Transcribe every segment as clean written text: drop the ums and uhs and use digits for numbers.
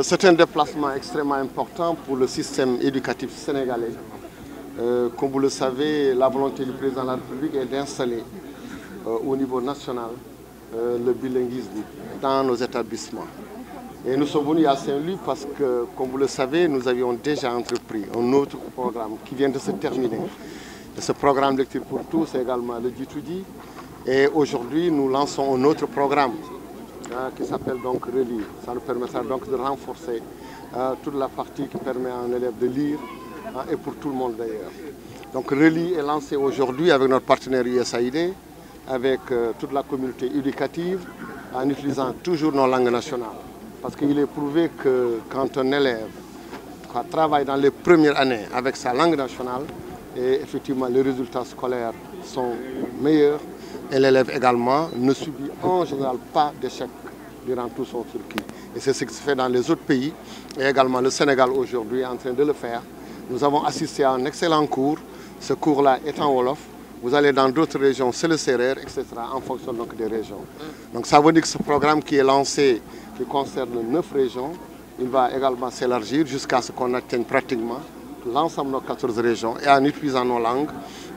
C'est un déplacement extrêmement important pour le système éducatif sénégalais. Comme vous le savez, la volonté du président de la République est d'installer au niveau national le bilinguisme dans nos établissements. Et nous sommes venus à Saint-Louis parce que, comme vous le savez, nous avions déjà entrepris un autre programme qui vient de se terminer. Ce programme Lecture pour tous, c'est également le G2G. Et aujourd'hui, nous lançons un autre programme qui s'appelle donc Relire. Ça nous permettra donc de renforcer toute la partie qui permet à un élève de lire et pour tout le monde d'ailleurs. Donc Relire est lancé aujourd'hui avec notre partenaire USAID, avec toute la communauté éducative, en utilisant toujours nos langues nationales. Parce qu'il est prouvé que quand un élève travaille dans les premières années avec sa langue nationale, et effectivement les résultats scolaires sont meilleurs, et l'élève également ne subit en général pas d'échec durant tout son circuit. Et c'est ce qui se fait dans les autres pays, et également le Sénégal aujourd'hui est en train de le faire. Nous avons assisté à un excellent cours, ce cours-là est en Wolof. Vous allez dans d'autres régions, c'est le Serer, etc., en fonction donc des régions. Donc ça veut dire que ce programme qui est lancé, qui concerne 9 régions, il va également s'élargir jusqu'à ce qu'on atteigne pratiquement l'ensemble de nos 14 régions et en utilisant nos langues.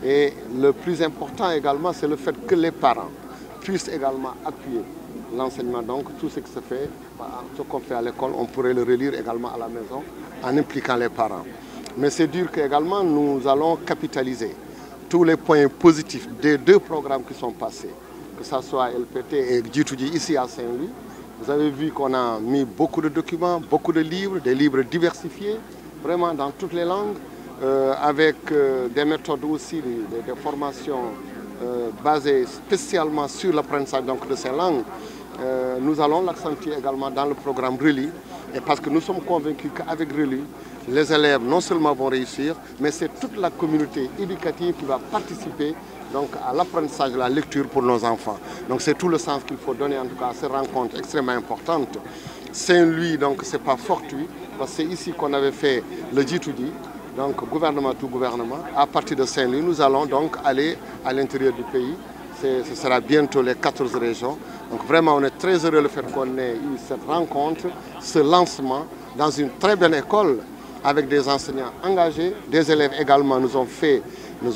Et le plus important également, c'est le fait que les parents puissent également appuyer l'enseignement. Donc tout ce qui se fait, ce qu'on fait à l'école, on pourrait le relire également à la maison en impliquant les parents. Mais c'est dire qu'également nous allons capitaliser tous les points positifs des 2 programmes qui sont passés, que ce soit LPT et G2G ici à Saint-Louis. Vous avez vu qu'on a mis beaucoup de documents, beaucoup de livres, des livres diversifiés, vraiment dans toutes les langues, avec des méthodes aussi, des formations basées spécialement sur l'apprentissage de ces langues. Nous allons l'accentuer également dans le programme Relire, et parce que nous sommes convaincus qu'avec Relire, les élèves non seulement vont réussir, mais c'est toute la communauté éducative qui va participer donc, à l'apprentissage de la lecture pour nos enfants. Donc c'est tout le sens qu'il faut donner en tout cas à ces rencontres extrêmement importantes. Saint-Louis, donc c'est pas fortuit, parce que c'est ici qu'on avait fait le G2G, donc gouvernement tout gouvernement. À partir de Saint-Louis, nous allons donc aller à l'intérieur du pays. Ce sera bientôt les 14 régions. Donc vraiment, on est très heureux le fait qu'on ait eu cette rencontre, ce lancement dans une très belle école avec des enseignants engagés, des élèves également nous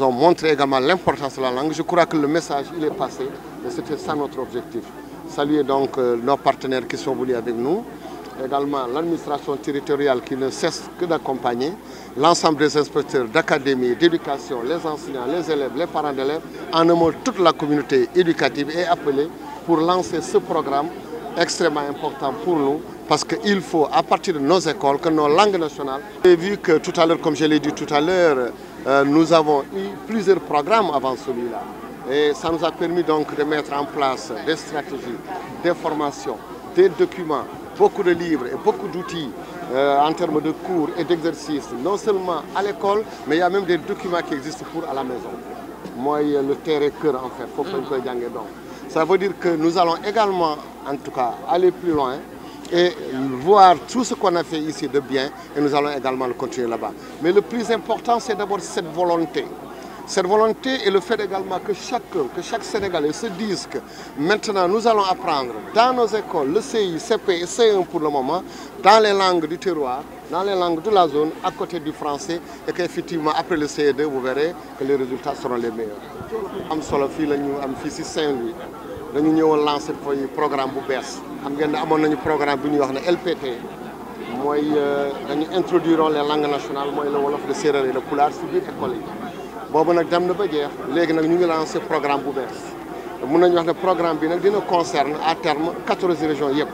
ont montré également l'importance de la langue. Je crois que le message il est passé, et c'était ça notre objectif. Saluer donc nos partenaires qui sont venus avec nous, également l'administration territoriale qui ne cesse que d'accompagner, l'ensemble des inspecteurs d'académie, d'éducation, les enseignants, les élèves, les parents d'élèves, en un mot toute la communauté éducative est appelée pour lancer ce programme extrêmement important pour nous, parce qu'il faut, à partir de nos écoles, que nos langues nationales... J'ai vu que tout à l'heure, comme je l'ai dit tout à l'heure, nous avons eu plusieurs programmes avant celui-là. Et ça nous a permis donc de mettre en place des stratégies, des formations, des documents, beaucoup de livres et beaucoup d'outils en termes de cours et d'exercices, non seulement à l'école, mais il y a même des documents qui existent pour à la maison. Moi, le terre et cœur, en fait, il faut que je donc. Ça veut dire que nous allons également, en tout cas, aller plus loin et voir tout ce qu'on a fait ici de bien, et nous allons également le continuer là-bas. Mais le plus important, c'est d'abord cette volonté. Cette volonté et le fait également que chaque Sénégalais se dise que maintenant nous allons apprendre dans nos écoles le CI, CP et C1 pour le moment, dans les langues du terroir, dans les langues de la zone, à côté du français, et qu'effectivement après le CE2, vous verrez que les résultats seront les meilleurs. Am solo fii la ñu am fii ci Saint-Louis dañu ñëwoon lancer programme bu bees xam ngeen ne amoon nañu programme bu ñuy wax ne LPT mooy dañu introduire les langues nationales mooy le wolof, le séeréer et le pulaar ci biir école yi. Boobu nag dem na ba jeex léegi nag ñu ngi lancé programme bu bees mun nañu wax ne programme bi nag dina concerne à terme 14 régions yëpp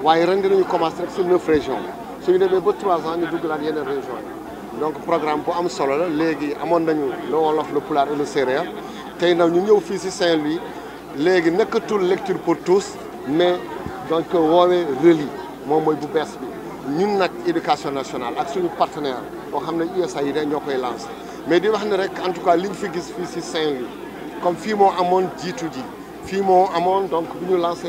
waaye ren dinañu commencé rek sur 9 régions suñu demee ba 3 ans ñu duggalaat yeneen régions yi donc programme bu am solo la léegi amoon nañu le wolof, le pulaar et le séeréer tey nag ñu ñëw fii ci Saint-Louis léegi nekkatul lecture pour tous mais donc woowee Relire moom mooy bu bees bi ñun nag éducation nationale ak suñu partenaire boo xam ne USAID ñoo koy lancé. Mais di wax ne rek en tout cas li ñu fi gis fii ci Saint-Louis comme fii moo amoon G2G fii moo amoon donc bu ñu lancé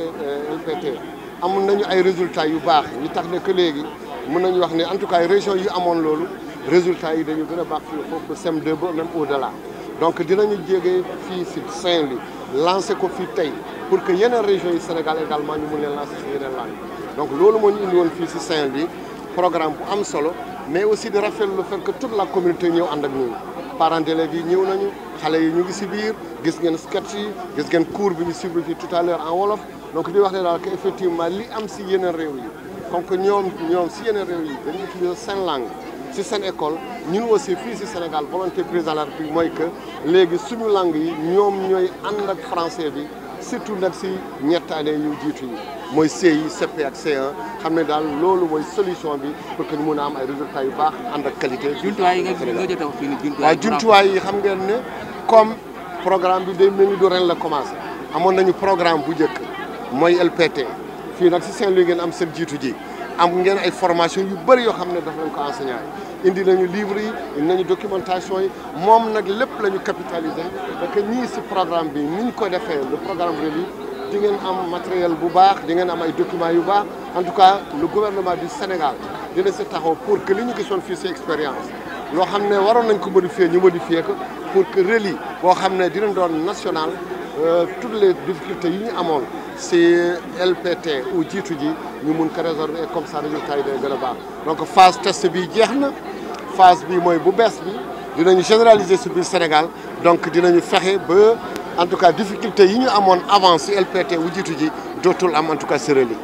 LPT amoon nañu ay résultats yu baax ñu tax ne que léegi mën nañu wax ne en tout cas régions yi amoon loolu résultats yi dañu gën a baax fii foofu CM2 ba même au-delà. Donc dinañu jógee fii ci Saint-Louis lancé ko fii tey pour que yeneen régions yi Sénégal également ñu mun leen lancer ci yeneen langues donc loolu moo ñu indi woon fii si Saint-Louis programme bu am solo mais aussi de rafetlu le fait que toute la communauté ñëw ànd ak ñun parents d'élèves yi ñëw nañu xale yi ñu ngi si biir gis ngeen sketch yi gis ngeen cours bi ñu suivre fii tout à l'heure en wolof donc di wax ne daal que effectivement li am si yeneen réew yi comme que ñoom si yeneen réew yi dañuy utiliser seen langue si seen école ñun aussi fii si Sénégal volonté président de la République mooy que léegi suñu langue yi ñoom ñooy ànd ak français bi surtout nag si ñetti année ñu jiitu yi mooy CI CP ak C1 xam ne daal loolu mooy solution bi pour que ñu mun a am ay résultats yu baax ànd ak qualité. jumtuwaay yi nga jot a wax fii nii waaw jumtuwaay yi xam ngeen ne comme programme bi day mel ni du ren la commencé amoon nañu programme bu njëkk mooy LPT fii nag si Saint-Louis ngeen am seen jiitu ji am ngeen ay formation yu bëri yoo xam ne daf nañ ko enseignant yi indi nañu livre yi indi nañu documentation yi moom nag lépp la ñu capitaliser parce que ñii si programme bi ni ñu ko defee le programme Reli di ngeen am matériel bu baax di ngeen am ay documents yu baax en tout cas le gouvernement du Sénégal dina si taxaw pour que li ñu gisoon fii si expérience loo xam ne waroon nañ ko modifier ñu modifier ko pour que Reli boo xam ne dina doon national toutes les difficultés yi ñu amoon si LPT ou jiitu ji ñu mun ko résorber et comme ça résultat yi day gën a baax donc phase test bi jeex na phase bi mooy bu bees bi dinañu généraliser si biir Sénégal donc dinañu fexe ba en tout cas difficulté yi ñu amoon avant si LPT ou jiitu ji dootul am en tout cas si Reli